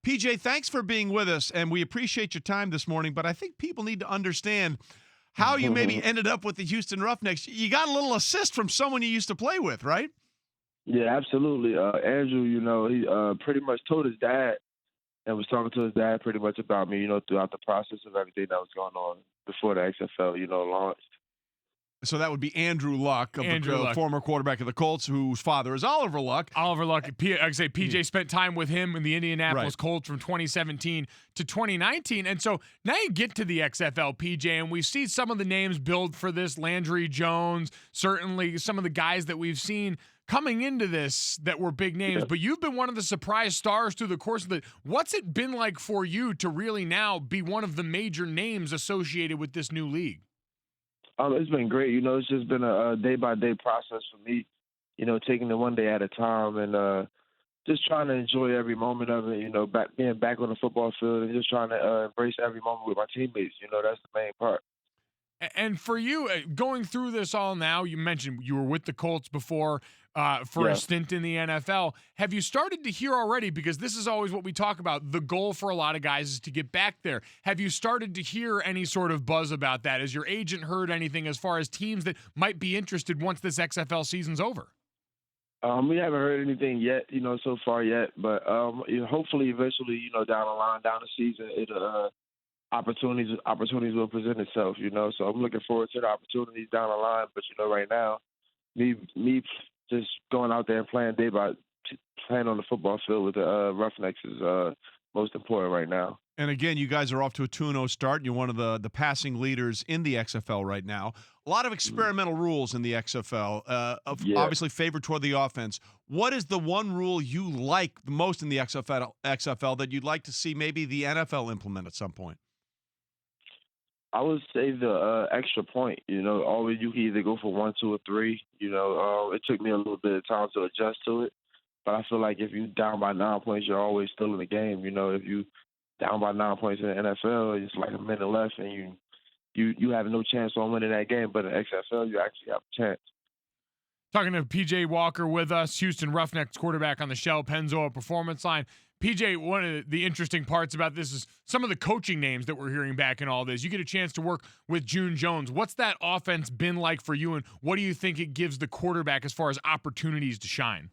PJ, thanks for being with us, and we appreciate your time this morning, but I think people need to understand how you maybe ended up with the Houston Roughnecks. You got a little assist from someone you used to play with, right? Yeah, absolutely. Andrew, he pretty much told his dad and was talking to his dad pretty much about me, throughout the process of everything that was going on before the XFL, launched. So that would be Andrew Luck, former quarterback of the Colts, whose father is Oliver Luck. Oliver Luck. I say PJ spent time with him in the Indianapolis Right. Colts from 2017 to 2019. And so now you get to the XFL, PJ, and we see some of the names build for this. Landry Jones, certainly some of the guys that we've seen coming into this that were big names. Yeah. But you've been one of the surprise stars through the course of what's it been like for you to really now be one of the major names associated with this new league? It's been great. It's just been a day-by-day process for me, taking it one day at a time and just trying to enjoy every moment of it, being back on the football field and just trying to embrace every moment with my teammates. That's the main part. And for you, going through this all now, you mentioned you were with the Colts before for a stint in the NFL. Have you started to hear already, because this is always what we talk about, the goal for a lot of guys is to get back there. Have you started to hear any sort of buzz about that? Has your agent heard anything as far as teams that might be interested once this XFL season's over? We haven't heard anything yet, so far yet. But hopefully eventually, down the line, down the season, opportunities will present itself, So I'm looking forward to the opportunities down the line. But right now, me just going out there and playing playing on the football field with the Roughnecks is most important right now. And again, you guys are off to a 2-0 start. You're one of the passing leaders in the XFL right now. A lot of experimental rules in the XFL, obviously favored toward the offense. What is the one rule you like the most in the XFL that you'd like to see maybe the NFL implement at some point? I would say the extra point. Always you can either go for 1, 2, or 3. It took me a little bit of time to adjust to it, but I feel like if you're down by 9 points, you're always still in the game. If you down by 9 points in the NFL, it's like a minute left, and you have no chance on winning that game. But in XFL, you actually have a chance. Talking to P.J. Walker with us, Houston Roughnecks quarterback on the Shell Pennzoil Performance Line. PJ, one of the interesting parts about this is some of the coaching names that we're hearing back in all this. You get a chance to work with June Jones. What's that offense been like for you, and what do you think it gives the quarterback as far as opportunities to shine?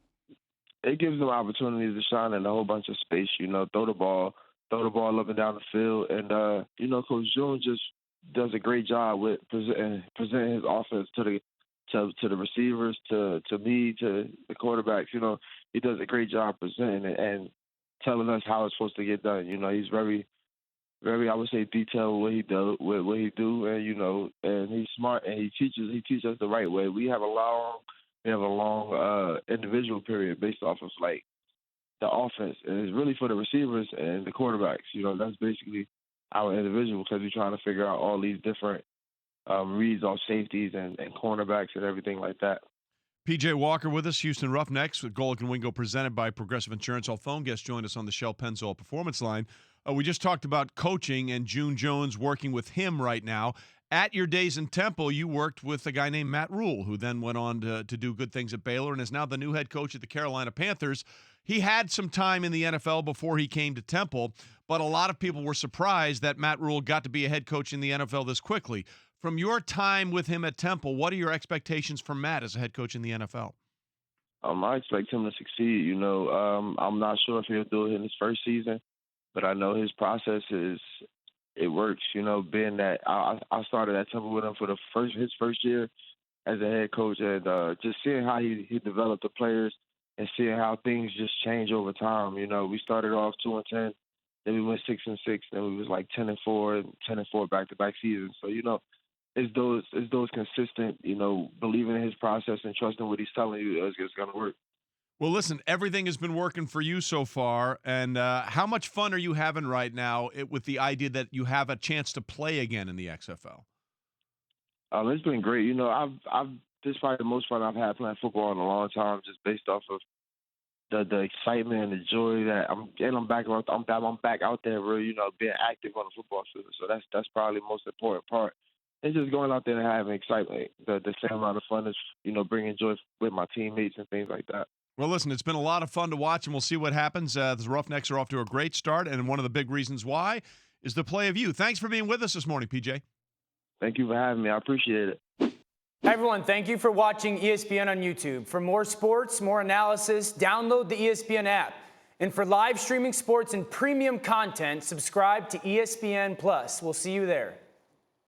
It gives them opportunities to shine in a whole bunch of space. Throw the ball up and down the field, and Coach June just does a great job with presenting his offense to the receivers, to me, to the quarterbacks. He does a great job presenting it and telling us how it's supposed to get done. He's very, very, I would say, detailed with what he do, and and he's smart, and he teaches us the right way. We have a long individual period based off of like the offense, and it's really for the receivers and the quarterbacks. That's basically our individual, because we're trying to figure out all these different reads off safeties and cornerbacks and everything like that. P.J. Walker with us, Houston Roughnecks, with Golic Wingo presented by Progressive Insurance. All phone guests joined us on the Shell Pennzoil Performance Line. We just talked about coaching and June Jones working with him right now. At your days in Temple, you worked with a guy named Matt Rhule, who then went on to do good things at Baylor and is now the new head coach at the Carolina Panthers. He had some time in the NFL before he came to Temple, but a lot of people were surprised that Matt Rhule got to be a head coach in the NFL this quickly. From your time with him at Temple, what are your expectations for Matt as a head coach in the NFL? I expect him to succeed. I'm not sure if he'll do it in his first season, but I know his process it works. Being that I started at Temple with him for his first year as a head coach, and just seeing how he developed the players and seeing how things just change over time. We started off 2-10, then we went 6-6, then we was like 10-4, 10-4 back-to-back seasons. So it's those consistent, believing in his process and trusting what he's telling you is going to work. Well, listen, everything has been working for you so far, and how much fun are you having right now with the idea that you have a chance to play again in the XFL? It's been great. This is probably the most fun I've had playing football in a long time, just based off of the excitement and the joy that I'm back out there, really, being active on the football field. So that's probably the most important part. It's just going out there and having excitement. The same amount of fun is, bringing joy with my teammates and things like that. Well, listen, it's been a lot of fun to watch, and we'll see what happens. The Roughnecks are off to a great start, and one of the big reasons why is the play of you. Thanks for being with us this morning, PJ. Thank you for having me. I appreciate it. Hi, everyone. Thank you for watching ESPN on YouTube. For more sports, more analysis, download the ESPN app. And for live streaming sports and premium content, subscribe to ESPN+. We'll see you there.